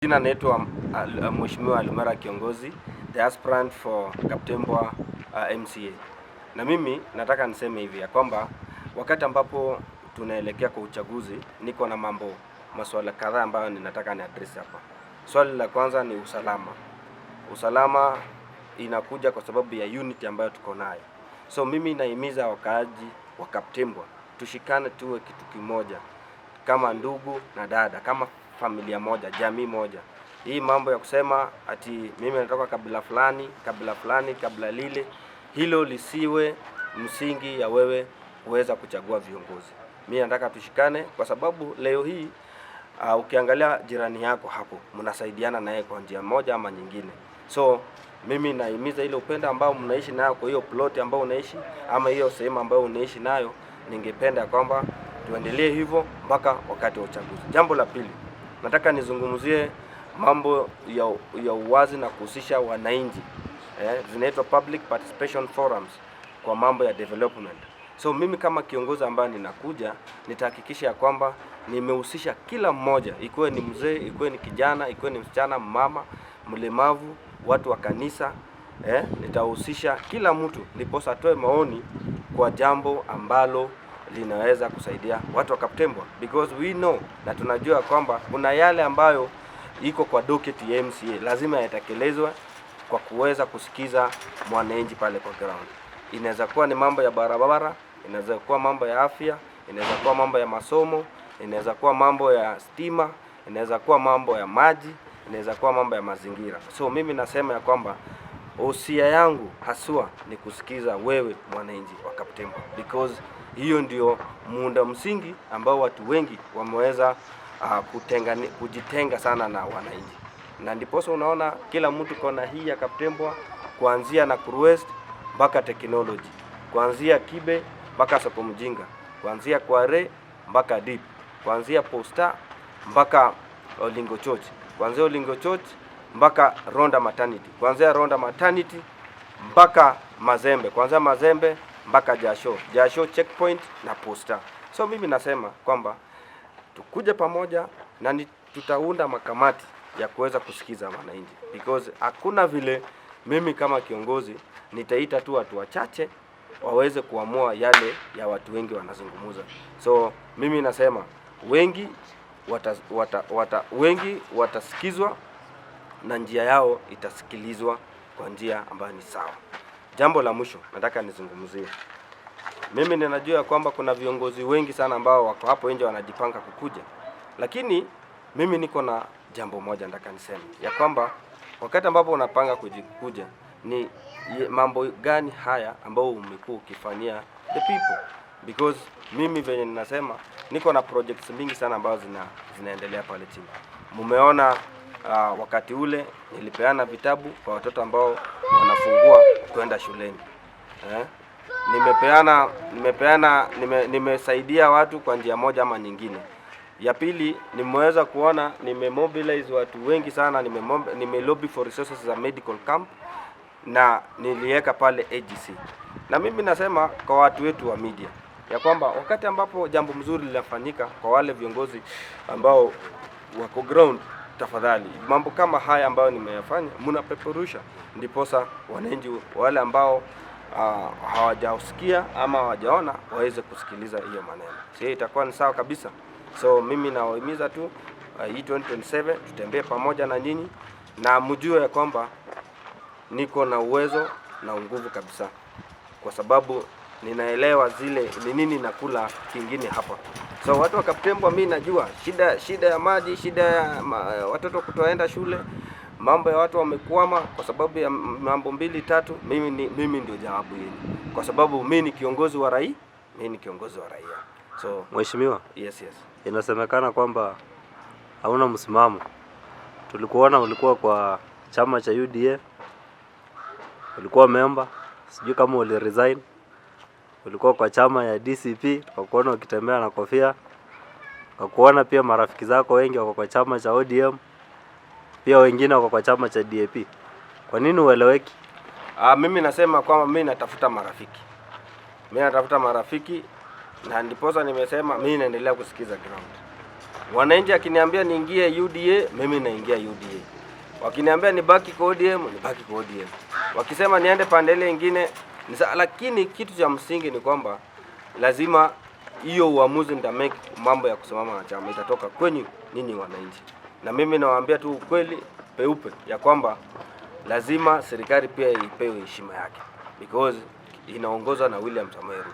Jina naitwa Mheshimiwa Alumara Kiongozi, the aspirant for Kaptembwa MCA. Na mimi nataka niseme hivi ya kwamba wakati ambapo tunaelekea kwa uchaguzi, niko na masuala kadhaa ambayo ninataka ni address hapa. Swali la kwanza ni usalama. Usalama inakuja kwa sababu ya unity ambayo tuko nayo. So mimi naimiza wakaaji wa Kaptembwa tushikane, tuwe kitu kimoja kama ndugu na dada, kama familia moja, jamii moja. Hii mambo ya kusema ati mimi natoka kabila fulani, kabila lile, hilo lisiwe msingi ya wewe kuweza kuchagua viongozi. Mimi nataka tushikane kwa sababu leo hii ukiangalia jirani yako hapo, mnasaidiana naye kwa njia moja ama nyingine. So mimi naimiza ile upendo ambao mnaishi nayo kwa hiyo plot ambao unaishi ama hiyo sehemu ambayo unaishi nayo, ningependa kwamba tuendelee hivyo mpaka wakati wa uchaguzi. Jambo la pili, nataka nizungumzie mambo ya uwazi na kuhusisha wananchi. Zinaitwa public participation forums kwa mambo ya development. So mimi kama kiongozi ambaye ninakuja, nitahakikisha ya kwamba nimehusisha kila mmoja, ikuwe ni mzee, ikuwe ni kijana, ikuwe ni msichana, mama, mlemavu, watu wa kanisa. Nitahusisha kila mtu ndiposa atoe maoni kwa jambo ambalo linaweza kusaidia watu wa Kaptembwa, because we know na tunajua kwamba kuna yale ambayo iko kwa docket ya MCA lazima yatekelezwe kwa kuweza kusikiza mwananchi pale kwa ground. Inaweza kuwa ni mambo ya barabara, inaweza kuwa mambo ya afya, inaweza kuwa mambo ya masomo, inaweza kuwa mambo ya stima, inaweza kuwa mambo ya maji, inaweza kuwa mambo ya mazingira. So mimi nasema ya kwamba usia yangu haswa ni kusikiza wewe mwananchi wa Kaptembwa, because hiyo ndio muunda msingi ambao watu wengi wameweza kujitenga sana na wananchi. Na ndiposa unaona kila mtu kona hii ya Kaptembwa, kuanzia na West mpaka technology, kuanzia Kibe mpaka Soko Mjinga, kuanzia Kware mpaka Deep, kuanzia Posta mpaka Olingo Church, kuanzia Olingo Church mpaka Ronda Maternity, kuanzia Ronda Maternity mpaka Mazembe, kuanzia Mazembe mpaka Jasho checkpoint na Posta. So mimi nasema kwamba tukuje pamoja na tutaunda makamati ya kuweza kusikiza wananchi, because hakuna vile mimi kama kiongozi nitaita tu watu wachache waweze kuamua yale ya watu wengi wanazungumuza. So mimi nasema wengi watasikizwa na njia yao itasikilizwa kwa njia ambayo ni sawa. Jambo la mwisho nataka nizungumzie. Mimi ninajua kwamba kuna viongozi wengi sana ambao wako hapo nje wanajipanga kukuja. Lakini mimi niko na jambo moja nataka niseme, ya kwamba wakati ambapo unapanga kuja ni mambo gani haya ambao umekuwa ukifanyia the people, because mimi venye ninasema niko na projects mingi sana ambazo zinaendelea pale chini. Mumeona wakati ule nilipeana vitabu kwa watoto ambao wanafungua kwenda shuleni. Nimesaidia watu kwa njia moja ama nyingine. Ya pili, nimeweza kuona nimemobilize watu wengi sana, nimelobby for resources za medical camp na niliweka pale AGC. Na mimi nasema kwa watu wetu wa media ya kwamba wakati ambapo jambo mzuri linafanyika kwa wale viongozi ambao wako ground, tafadhali mambo kama haya ambayo nimeyafanya mnapeperusha, ndiposa wananchi wale ambao hawajasikia ama hawajaona waweze kusikiliza hiyo maneno. Sio itakuwa ni sawa kabisa. So mimi nawahimiza tu hii 2027 tutembee pamoja na nyinyi, na mjue ya kwamba niko na uwezo na nguvu kabisa, kwa sababu ninaelewa zile ni nini nakula kingine hapa. So watu wa Kaptembwa, mimi najua shida ya maji, shida ya watoto kutoenda shule, mambo ya watu wamekwama kwa sababu ya mambo 2-3. Mimi ndio jawabu yenu, kwa sababu mimi ni kiongozi wa raia, So Mheshimiwa, yes. Inasemekana kwamba hauna msimamo. Tulikuona ulikuwa kwa chama cha UDA, ulikuwa member, sijui kama resign. Ulikuwa kwa chama ya DCP, tukakuona ukitembea na kofia. Tukakuona pia marafiki zako wengi wako kwa chama cha ODM, pia wengine wako kwa chama cha DAP. Kwa nini ueleweki? Mimi nasema kwamba mimi natafuta marafiki. Na ndiposa nimesema mimi naendelea kusikiza ground. Wananchi akiniambia niingie UDA, mimi naingia UDA. Wakiniambia nibaki kwa ODM, nibaki kwa ODM. Wakisema niende pande ile nyingine, lakini kitu cha msingi ni kwamba lazima hiyo uamuzi make mambo ya kusimama na chama itatoka kwenye ninyi wananchi. Na mimi nawaambia tu ukweli peupe ya kwamba lazima serikali pia ipewe heshima yake because inaongozwa na William Samoei Ruto.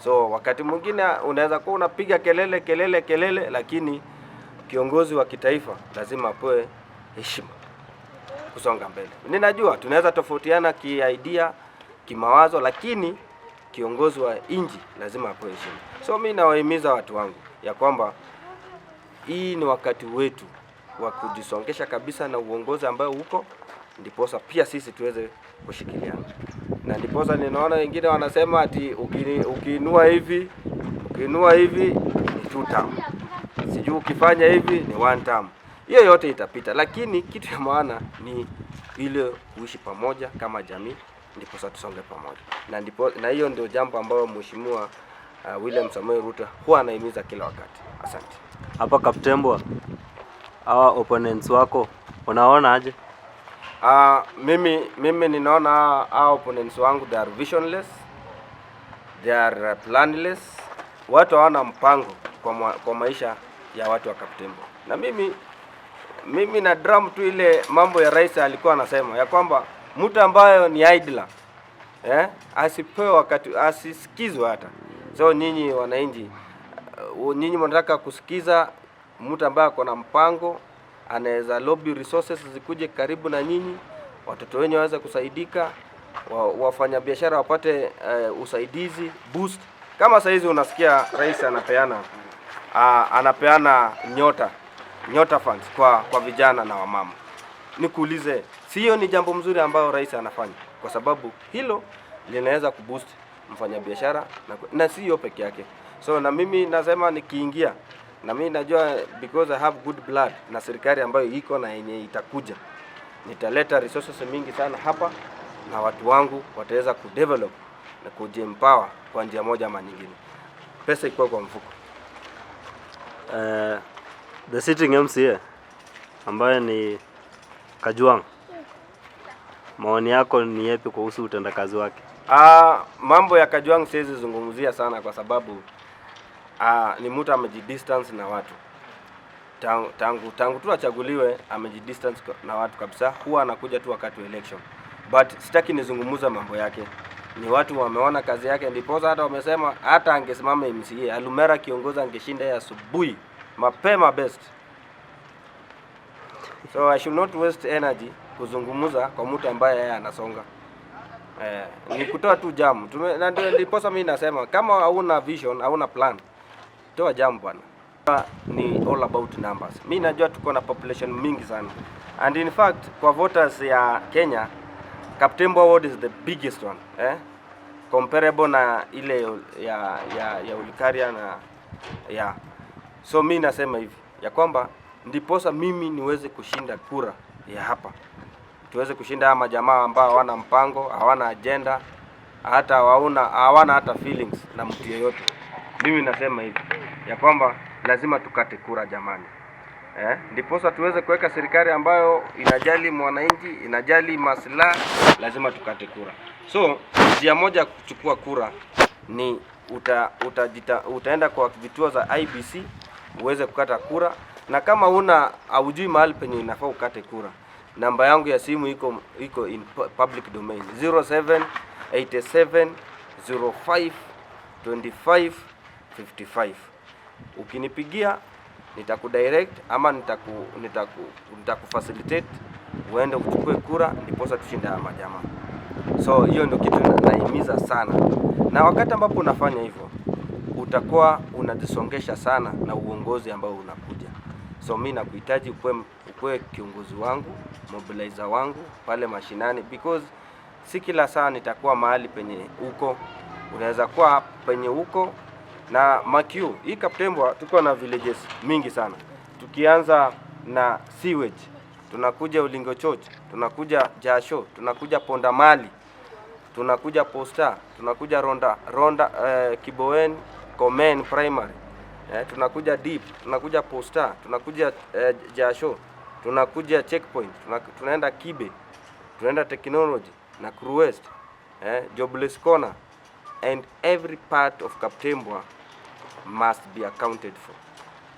So wakati mwingine unaweza kuwa unapiga kelele, lakini kiongozi wa kitaifa lazima apewe heshima kusonga mbele. Ninajua tunaweza tofautiana kiidea, kimawazo, lakini kiongozi wa inji lazima apewe heshima. So mimi nawahimiza watu wangu ya kwamba hii ni wakati wetu wa kujisongesha kabisa na uongozi ambao uko, ndiposa pia sisi tuweze kushikiliana. Na ndiposa ninaona wengine wanasema ati ukiinua hivi ni 2 term. Sijui ukifanya hivi ni 1 term. Hiyo yote itapita, lakini kitu ya maana ni ile kuishi pamoja kama jamii, ndiposa tusonge pamoja. Na hiyo ndio jambo ambalo Mheshimiwa William Samoei Ruto huwa anahimiza kila wakati. Asante. Hapa Kaptembwa, hawa opponents wako unaona aje? Mimi ninaona hawa opponents wangu they are visionless, they are planless. Watu hawana mpango kwa maisha ya watu wa Kaptembwa. Na mimi na drum tu ile mambo ya rais alikuwa anasema ya kwamba mtu ambayo ni idler asipewe wakati, asisikizwe hata. So nyinyi wananchi, nyinyi mnataka kusikiza mtu ambaye ako na mpango, anaweza lobby resources zikuje karibu na nyinyi, watoto wenyu waweze kusaidika, wafanya biashara wapate usaidizi, boost. Kama sasa hizi unasikia rais anapeana nyota funds kwa vijana na wamama. Nikuulize, sio ni jambo mzuri ambayo rais anafanya? Kwa sababu hilo linaweza kuboost mfanyabiashara na sio peke yake. So na mimi nasema nikiingia, na mimi najua because I have good blood na serikali ambayo iko na yenye itakuja, nitaleta resources mingi sana hapa na watu wangu wataweza kudevelop na kujempower kwa njia moja ama nyingine. Pesa iko kwa mfuko. The sitting MCA ambaye ni Kajwang', maoni yako ni yapi kuhusu utendakazi wake? Mambo ya Kajwang' siwezi zungumzia sana kwa sababu ni mtu amejidistance na watu. Tangu tu achaguliwe amejidistance na watu kabisa. Huwa anakuja tu wakati wa election. But sitaki nizungumuza mambo yake. Ni watu wameona kazi yake, ndipo hata wamesema hata angesimama MCA Alumera kiongoza angeshinda ya asubuhi mapema best. So I should not waste energy kuzungumuza kwa mtu ambaye yeye anasonga. Ni kutoa tu jamu. Na ndipo mimi nasema kama hauna vision, hauna plan, toa jamu bwana. Ni all about numbers. Mimi najua tuko na population mingi sana. And in fact kwa voters ya Kenya, Kaptembwa ward is the biggest one, comparable na ile ya Olkaria na so mimi nasema hivi ya kwamba ndiposa mimi niweze kushinda kura ya hapa, tuweze kushinda ama jamaa ambao hawana mpango, hawana agenda, hata hawana hata feelings na mtu yeyote. Mimi nasema hivi ya kwamba lazima tukate kura jamani. Ndiposa tuweze kuweka serikali ambayo inajali mwananchi, inajali maslahi, lazima tukate kura. So njia moja kuchukua kura ni utaenda kwa vituo za IBC uweze kukata kura, na kama haujui mahali penye inafaa ukate kura, namba yangu ya simu iko in public domain 0787052555. Ukinipigia nitakudirect ama nitakufacilitate uende uchukue kura, ndiposa tushinde ama jamaa. So hiyo ndio kitu naihimiza sana, na wakati ambapo unafanya hivyo utakuwa unajisongesha sana na uongozi ambao unakuja. So mimi nakuhitaji ukue kiongozi wangu, mobilizer wangu pale mashinani, because si kila saa nitakuwa mahali penye uko, unaweza kuwa penye uko na Makiu. Hii Kaptembwa tuko na villages mingi sana. Tukianza na sewage, tunakuja Ulingo Church, tunakuja Jasho, tunakuja Pondamali, tunakuja Posta, tunakuja Ronda Kiboen, Komen Primary, tunakuja Deep, tunakuja Posta, tunakuja Jasho, tunakuja Checkpoint, tunaenda Kibe, tunaenda Technology na West, Jobless Corner, and every part of Kaptembwa must be accounted for.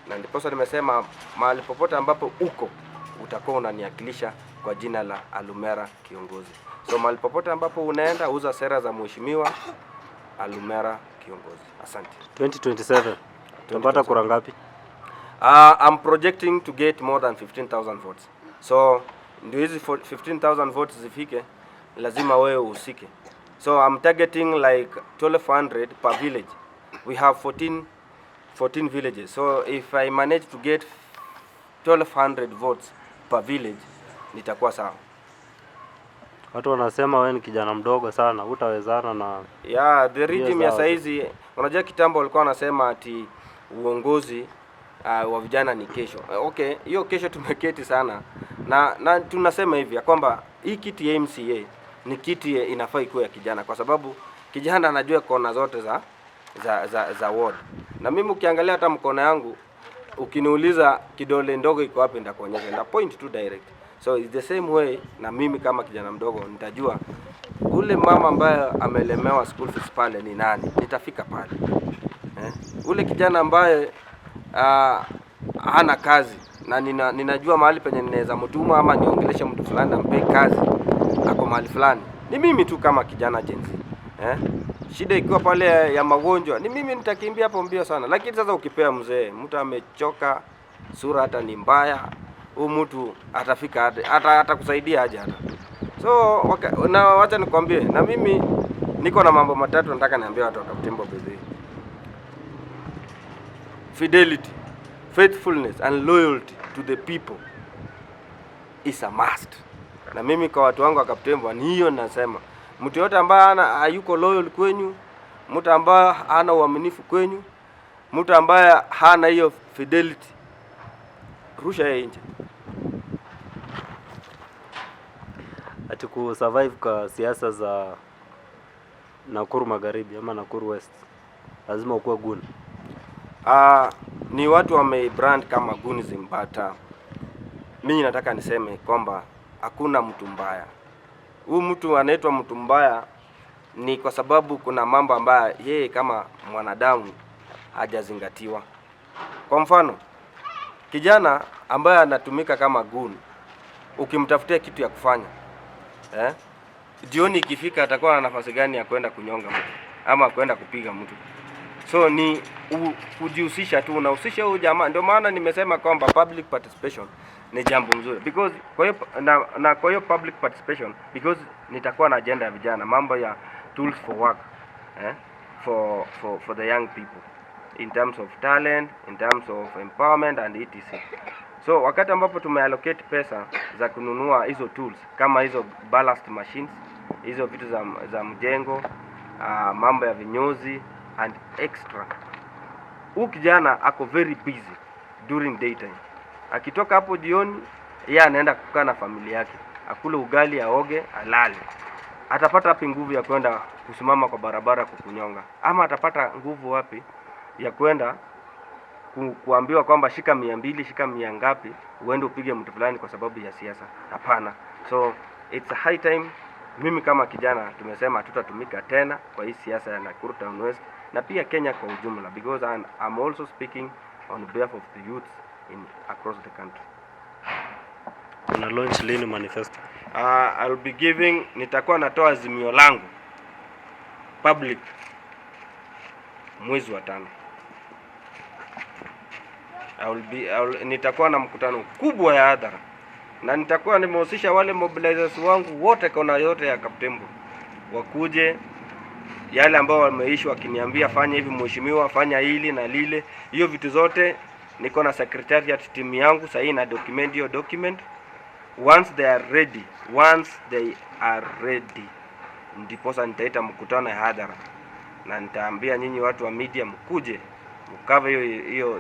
Na ndiposa nimesema mahali popote ambapo uko utakuwa unaniakilisha kwa jina la Alumera Kiongozi. So mahali popote ambapo unaenda uza sera za mheshimiwa Alumera Kiongozi. Asante. 2027 tutapata kura ngapi? I'm projecting to get more than 15,000 votes. So ndio hizi 15,000 votes zifike, lazima wewe usike. So I'm targeting like 1200 per village. We have 14 villages. So if I manage to get 1200 votes per village, nitakuwa sawa. Watu wanasema wewe ni kijana mdogo sana, hutawezana na the regime ya saizi. Unajua kitambo walikuwa wanasema ati uongozi wa vijana ni kesho. Okay, hiyo kesho tumeketi sana. Na tunasema hivi ya kwamba hii kiti ya MCA ni kiti inafaa ikuwe ya kijana, kwa sababu kijana anajua kona zote za ward. Na mimi ukiangalia hata mkono yangu, ukiniuliza kidole ndogo iko wapi, nitakuonyesha, nita point to direct. So it's the same way na mimi kama kijana mdogo nitajua ule mama ambaye amelemewa school fees pale ni nani, nitafika pale. Ule kijana ambaye hana kazi na ninajua mahali penye ninaweza mtuma ama niongeleshe mtu fulani ampe kazi ako mahali fulani, ni mimi tu kama kijana Gen Z. Shida ikiwa pale ya magonjwa, ni mimi nitakimbia hapo mbio sana. Lakini sasa ukipea mzee, mtu amechoka, sura hata ni mbaya, huyu mtu atafika hata kusaidia aje hata. So na wacha nikwambie, na mimi niko na mambo matatu nataka niambie watu wa Kaptembwa Bedhi. Fidelity, faithfulness and loyalty to the people is a must. Na mimi kwa watu wangu wa Kaptembwa ni hiyo nasema. Mtu yote ambaye hayuko loyal kwenyu, mtu ambaye hana uaminifu kwenyu, mtu ambaye hana hiyo fidelity, rusha yeye nje. Ati ku survive kwa siasa za Nakuru Magharibi ama Nakuru West lazima ukuwe gun. Ni watu wamebrand kama gunism, but mimi nataka niseme kwamba hakuna mtu mbaya. Huyu mtu anaitwa mtu mbaya ni kwa sababu kuna mambo ambayo yeye kama mwanadamu hajazingatiwa. Kwa mfano, kijana ambaye anatumika kama gun, ukimtafutia kitu ya kufanya, jioni ikifika atakuwa na nafasi gani ya kwenda kunyonga mtu ama kwenda kupiga mtu? So ni kujihusisha tu, unahusisha huyu jamaa. Ndio maana nimesema kwamba public participation ni jambo mzuri, because kwa hiyo public participation, because nitakuwa na agenda ya vijana, mambo ya tools for work, for the young people in terms of talent, in terms of empowerment and etc. So wakati ambapo tumeallocate pesa za kununua hizo tools kama hizo ballast machines, hizo vitu za mjengo, mambo ya vinyozi and extra, huyu kijana ako very busy during daytime. Akitoka hapo jioni, yeye anaenda kukaa na familia yake, akule ugali, aoge, alale. Atapata wapi nguvu ya kwenda kusimama kwa barabara kukunyonga? Ama atapata nguvu wapi ya kwenda kuambiwa kwamba shika 200, shika 100 ngapi uende upige mtu fulani kwa sababu ya siasa? Hapana. So it's a high time, mimi kama kijana tumesema tutatumika tena kwa hii siasa ya Nakuru Town West na pia Kenya kwa ujumla, because I'm also speaking on behalf of the youth across the country. Una launch lini manifesto? I'll be giving, nitakuwa natoa azimio langu public mwezi wa 5. Nitakuwa na mkutano kubwa ya hadhara na nitakuwa nimehusisha wale mobilizers wangu wote kona yote ya Kaptembwa, wakuje yale ambao wameishi wakiniambia fanya hivi mheshimiwa, fanya hili na lile. Hiyo vitu zote niko na secretariat team yangu sasa na document hiyo document. Once they are ready ndiposa nitaita mkutano ya hadhara na nitaambia nyinyi watu wa media mkuje mkave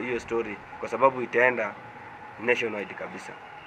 hiyo story, kwa sababu itaenda nationwide kabisa.